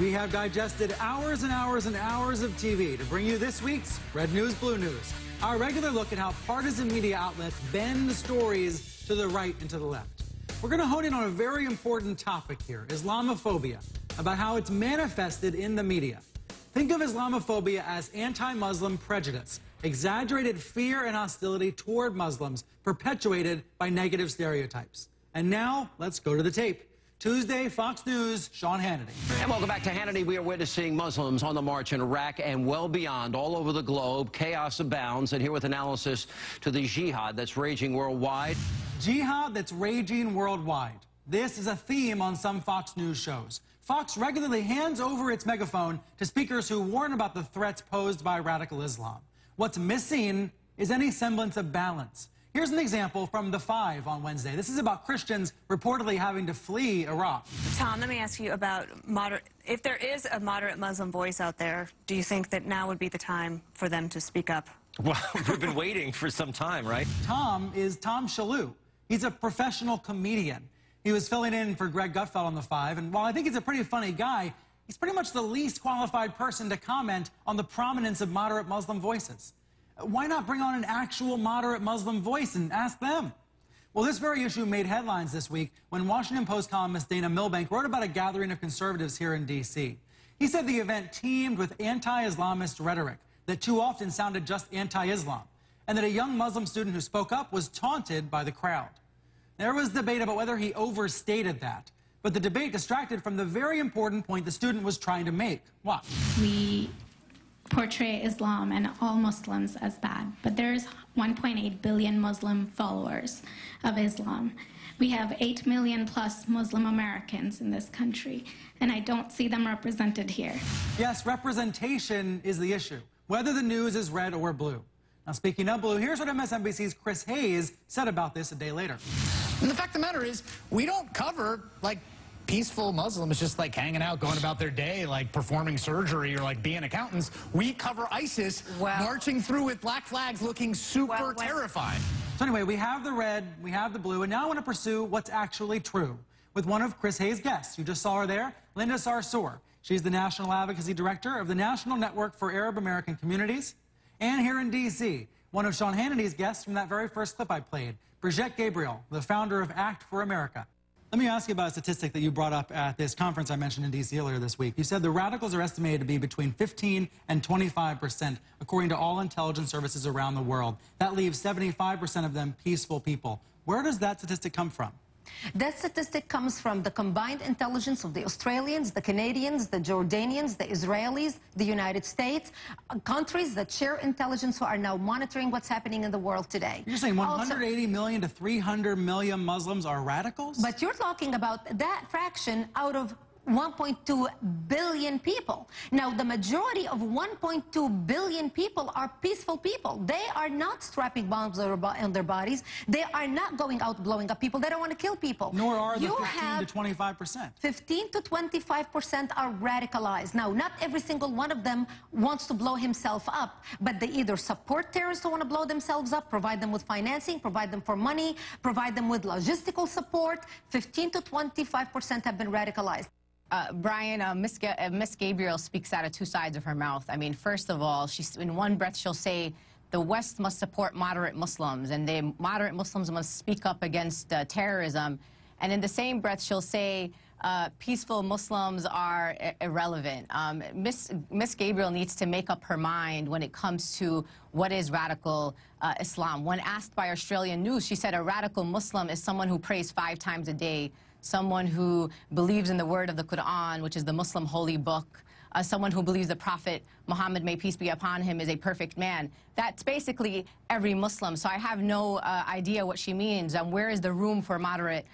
We have digested hours and hours and hours of TV to bring you this week's Red News, Blue News. Our regular look at how partisan media outlets bend stories to the right and to the left. We're going to hone in on a very important topic here, Islamophobia, about how it's manifested in the media. Think of Islamophobia as anti-Muslim prejudice, exaggerated fear and hostility toward Muslims, perpetuated by negative stereotypes. And now, let's go to the tape. Tuesday, Fox News, Sean Hannity. And welcome back to Hannity. We are witnessing Muslims on the march in Iraq and well beyond, all over the globe. Chaos abounds. And here with analysis to the jihad that's raging worldwide. Jihad that's raging worldwide. This is a theme on some Fox News shows. Fox regularly hands over its megaphone to speakers who warn about the threats posed by radical Islam. What's missing is any semblance of balance. Here's an example from The Five on Wednesday. This is about Christians reportedly having to flee Iraq. Tom, let me ask you about if there is a moderate Muslim voice out there, do you think that now would be the time for them to speak up? Well, we've been waiting for some time, right? Tom is Tom Shalhoub. He's a professional comedian. He was filling in for Greg Gutfeld on The Five, and while I think he's a pretty funny guy, he's pretty much the least qualified person to comment on the prominence of moderate Muslim voices. Why not bring on an actual moderate Muslim voice and ask them? Well, this very issue made headlines this week when Washington Post columnist Dana Milbank wrote about a gathering of conservatives here in D.C. He said the event teemed with anti-Islamist rhetoric that too often sounded just anti-Islam, and that a young Muslim student who spoke up was taunted by the crowd. There was debate about whether he overstated that, but the debate distracted from the very important point the student was trying to make. Watch. We portray Islam and all Muslims as bad, but there's 1.8 billion Muslim followers of Islam. We have 8 million plus Muslim Americans in this country, and I don't see them represented here. Yes, representation is the issue, whether the news is red or blue. Now, speaking of blue, here's what MSNBC's Chris Hayes said about this a day later. And the fact of the matter is, we don't cover, like, peaceful Muslims just like hanging out, going about their day, like performing surgery or like being accountants. We cover ISIS marching through with black flags looking super terrifying. So anyway, we have the red, we have the blue, and now I want to pursue what's actually true with one of Chris Hayes' guests. You just saw her there, Linda Sarsour. She's the National Advocacy Director of the National Network for Arab American Communities. And here in D.C., one of Sean Hannity's guests from that very first clip I played, Brigitte Gabriel, the founder of Act for America. Let me ask you about a statistic that you brought up at this conference I mentioned in D.C. earlier this week. You said the radicals are estimated to be between 15 and 25%, according to all intelligence services around the world. That leaves 75% of them peaceful people. Where does that statistic come from? That statistic comes from the combined intelligence of the Australians, the Canadians, the Jordanians, the Israelis, the United States, countries that share intelligence who are now monitoring what's happening in the world today. You're saying 180 million to 300 million Muslims are radicals? But you're talking about that fraction out of 1.2 billion people. Now, the majority of 1.2 billion people are peaceful people. They are not strapping bombs on their bodies. They are not going out blowing up people. They don't want to kill people. Nor are the 15 to 25%. 15 to 25% are radicalized. Now, not every single one of them wants to blow himself up, but they either support terrorists who want to blow themselves up, provide them with financing, provide them for money, provide them with logistical support. 15 to 25% have been radicalized. Brian, Miss Gabriel speaks out of two sides of her mouth. I mean, first of all, in one breath she'll say the West must support moderate Muslims and the moderate Muslims must speak up against terrorism. And in the same breath she'll say peaceful Muslims are irrelevant. Miss Gabriel needs to make up her mind when it comes to what is radical Islam. When asked by Australian News, she said a radical Muslim is someone who prays 5 times a day, someone who believes in the word of the Quran, which is the Muslim holy book, someone who believes the Prophet Muhammad, may peace be upon him, is a perfect man. That's basically every Muslim. So I have no idea what she means. Where is the room for moderate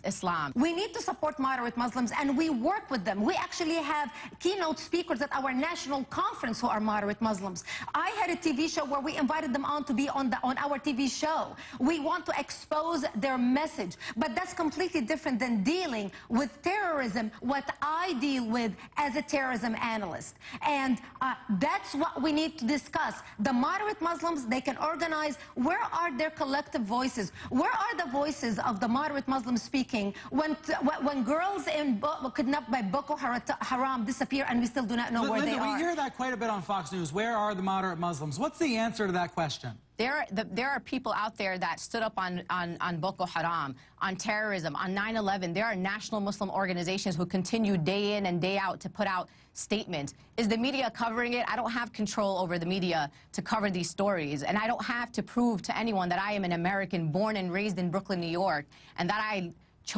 Islam? We need to support moderate Muslims, and we work with them. We actually have keynote speakers at our national conference who are moderate Muslims. I had a TV show where we invited them on to be on our TV show. We want to expose their message, but that's completely different than dealing with terrorism, what I deal with as a terrorism analyst. And That's what we need to discuss. The moderate Muslims, they can organize. Where are their collective voices? Where are the voices of the moderate Muslims speaking when girls kidnapped by Boko Haram disappear and we still do not know where Linda, they are? We hear that quite a bit on Fox News. Where are the moderate Muslims? What's the answer to that question? There are people out there that stood up on Boko Haram, on terrorism, on 9/11. There are national Muslim organizations who continue day in and day out to put out statements. Is the media covering it? I don't have control over the media to cover these stories, and I don't have to prove to anyone that I am an American born and raised in Brooklyn, New York, and that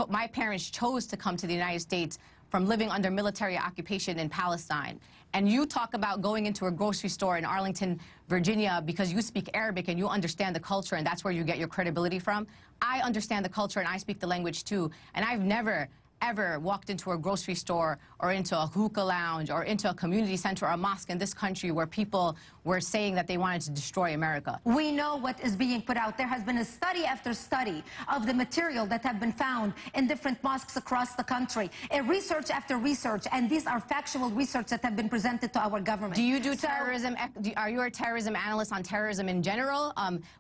my parents chose to come to the United States from living under military occupation in Palestine. And you talk about going into a grocery store in Arlington, Virginia, because you speak Arabic and you understand the culture and that's where you get your credibility from. I understand the culture and I speak the language too. And I've never, ever walked into a grocery store or into a hookah lounge or into a community center or a mosque in this country where people were saying that they wanted to destroy America. We know what is being put out. There has been a study after study of the material that have been found in different mosques across the country, research after research, and these are factual research that have been presented to our government. Do you do terrorism? Are you a terrorism analyst on terrorism in general?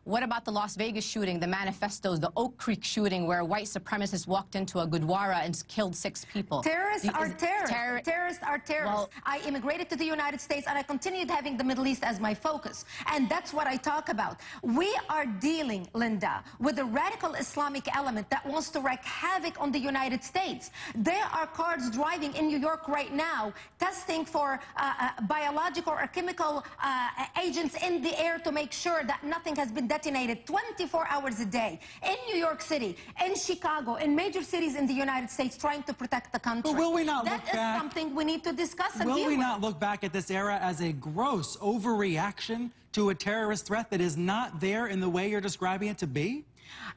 What about the Las Vegas shooting, the manifestos, the Oak Creek shooting where white supremacists walked into a Gurdwara and killed 6 people? Terrorists are terrorists. Terrorists are terrorists. Well, I immigrated to the United States and I continued having the Middle East as my focus. And that's what I talk about. We are dealing, Linda, with a radical Islamic element that wants to wreak havoc on the United States. There are cars driving in New York right now testing for biological or chemical agents in the air to make sure that nothing has been detonated 24 hours a day. In New York City, in Chicago, in major cities in the United States trying to protect the country. But will we not look back? That is something we need to discuss and deal with. Will we not look back at this era as a gross overreaction to a terrorist threat that is not there in the way you're describing it to be?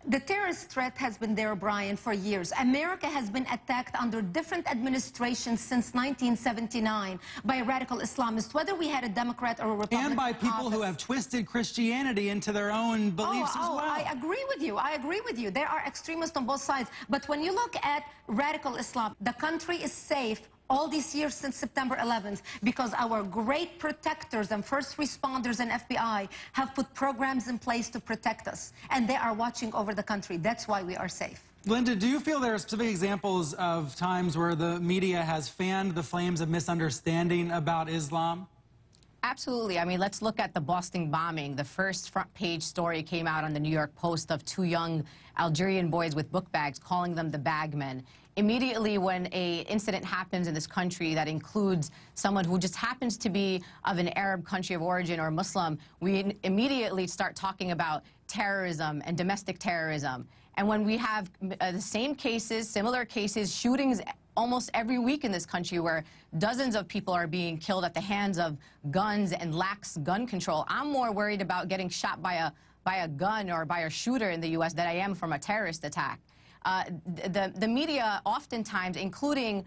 The terrorist threat has been there, Brian, for years. America has been attacked under different administrations since 1979 by radical Islamists, whether we had a Democrat or a Republican. And by people who have twisted Christianity into their own beliefs as well. I agree with you. I agree with you. There are extremists on both sides. But when you look at radical Islam, the country is safe all these years since September 11th because our great protectors and first responders and FBI have put programs in place to protect us, and they are watching over the country. That's why we are safe. Linda, do you feel there are specific examples of times where the media has fanned the flames of misunderstanding about Islam? Absolutely. I mean, let's look at the Boston bombing. The first front page story came out on the New York Post of 2 young Algerian boys with book bags, calling them the bagmen. Immediately when an incident happens in this country that includes someone who just happens to be of an Arab country of origin or Muslim, we immediately start talking about terrorism and domestic terrorism. And when we have the same cases, similar cases, shootings almost every week in this country where dozens of people are being killed at the hands of guns and lax gun control, I'm more worried about getting shot by a gun or by a shooter in the U.S. than I am from a terrorist attack. The media oftentimes, including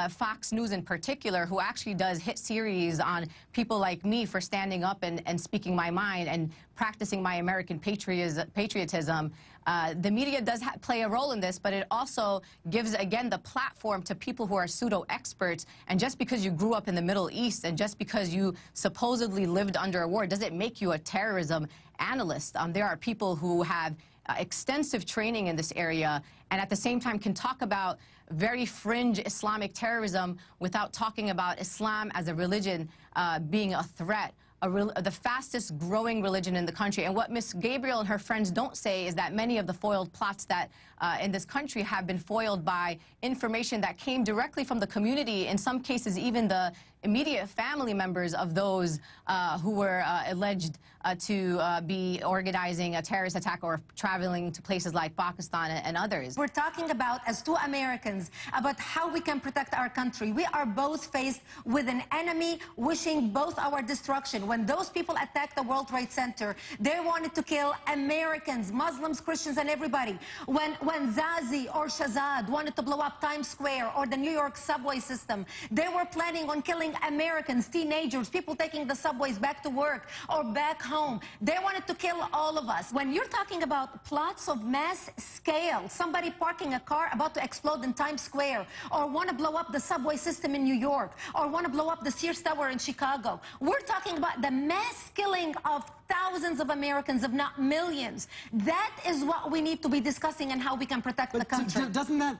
Fox News in particular, who actually does hit series on people like me for standing up and speaking my mind and practicing my American patriotism, the media does play a role in this, but it also gives, again, the platform to people who are pseudo-experts. And just because you grew up in the Middle East and just because you supposedly lived under a war doesn't make you a terrorism analyst. There are people who have extensive training in this area and at the same time can talk about very fringe Islamic terrorism without talking about Islam as a religion being a threat, the fastest growing religion in the country. And what Ms. Gabriel and her friends don't say is that many of the foiled plots that in this country have been foiled by information that came directly from the community, in some cases even the immediate family members of those who were alleged to be organizing a terrorist attack or traveling to places like Pakistan and others. We're talking about, as 2 Americans, about how we can protect our country. We are both faced with an enemy wishing both our destruction. When those people attacked the World Trade Center, they wanted to kill Americans, Muslims, Christians, and everybody. When when Zazi or Shazad wanted to blow up Times Square or the New York subway system, they were planning on killing Americans, teenagers, people taking the subways back to work or back home. They wanted to kill all of us. When you're talking about plots of mass scale, somebody parking a car about to explode in Times Square, or want to blow up the subway system in New York, or want to blow up the Sears Tower in Chicago, we're talking about the mass killing of thousands of Americans, if not millions. That is what we need to be discussing and how we can protect the country.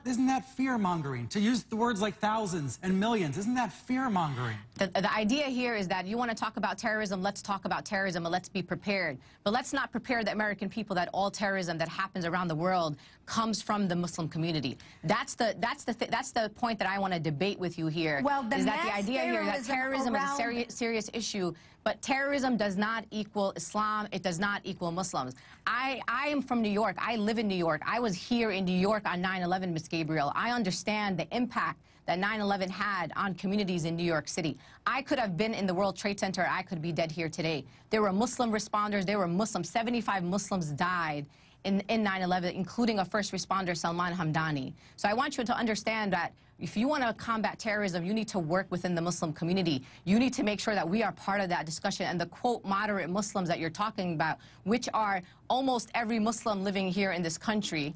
Isn't that fear-mongering? To use the words like thousands and millions, isn't that fear-mongering? The idea here is that you want to talk about terrorism, let's talk about terrorism, and let's be prepared. But let's not prepare the American people that all terrorism that happens around the world comes from the Muslim community. That's the point that I want to debate with you here. Well, is that the idea here that terrorism is a serious issue, but terrorism does not equal Islam. It does not equal Muslims. I am from New York. I live in New York. I was here in New York on 9/11, Ms. Gabriel. I understand the impact that 9/11 had on communities in New York City. I could have been in the World Trade Center. I could be dead here today. There were Muslim responders. There were Muslims. 75 Muslims died in 9/11, including a first responder, Salman Hamdani. So I want you to understand that if you want to combat terrorism, you need to work within the Muslim community. You need to make sure that we are part of that discussion. And the, quote, moderate Muslims that you're talking about, which are almost every Muslim living here in this country,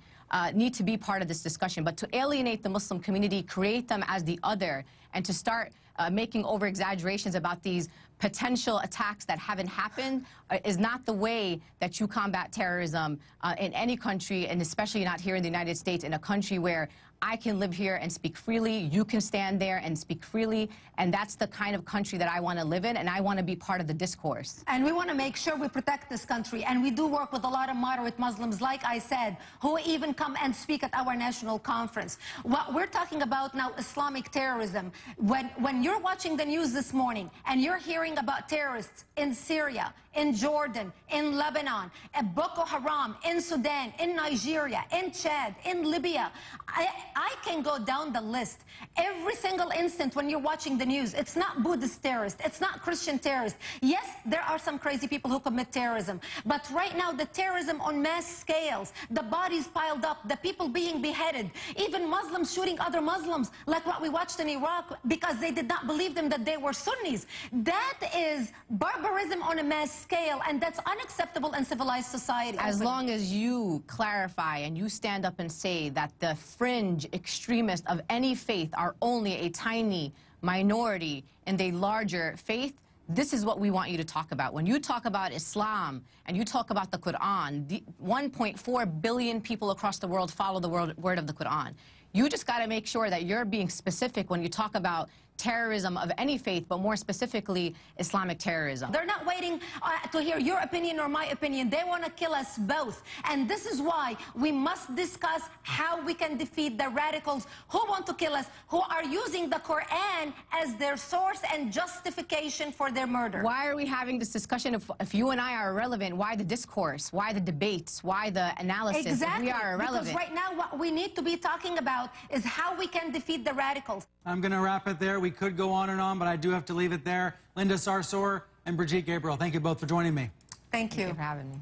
need to be part of this discussion. But to alienate the Muslim community, create them as the other, and to start making over-exaggerations about these potential attacks that haven't happened is not the way that you combat terrorism in any country, and especially not here in the United States, in a country where I can live here and speak freely, you can stand there and speak freely, and that's the kind of country that I want to live in, and I want to be part of the discourse. And we want to make sure we protect this country, and we do work with a lot of moderate Muslims, like I said, who even come and speak at our national conference. What we're talking about now, Islamic terrorism. When you're watching the news this morning and you're hearing about terrorists in Syria, in Jordan, in Lebanon, at Boko Haram, in Sudan, in Nigeria, in Chad, in Libya, I can go down the list. Every single instant when you're watching the news, it's not Buddhist terrorists, it's not Christian terrorists. Yes, there are some crazy people who commit terrorism, but right now the terrorism on mass scales, the bodies piled up, the people being beheaded, even Muslims shooting other Muslims, like what we watched in Iraq, because they did not believe them that they were Sunnis. That is barbarism on a mass scale, and that's unacceptable in civilized society. As long as you clarify and you stand up and say that the fringe extremists of any faith are only a tiny minority in the larger faith, this is what we want you to talk about. When you talk about Islam and you talk about the Quran, 1.4 billion people across the world follow the word of the Quran. You just got to make sure that you're being specific when you talk about terrorism of any faith, but more specifically, Islamic terrorism. They're not waiting to hear your opinion or my opinion. They want to kill us both. And this is why we must discuss how we can defeat the radicals who want to kill us, who are using the Quran as their source and justification for their murder. Why are we having this discussion if you and I are irrelevant? Why the discourse? Why the debates? Why the analysis? Exactly. If we are irrelevant. Because right now what we need to be talking about is how we can defeat the radicals. I'm going to wrap it there. We could go on and on, but I do have to leave it there. Linda Sarsour and Brigitte Gabriel, thank you both for joining me. Thank you. Thank you for having me.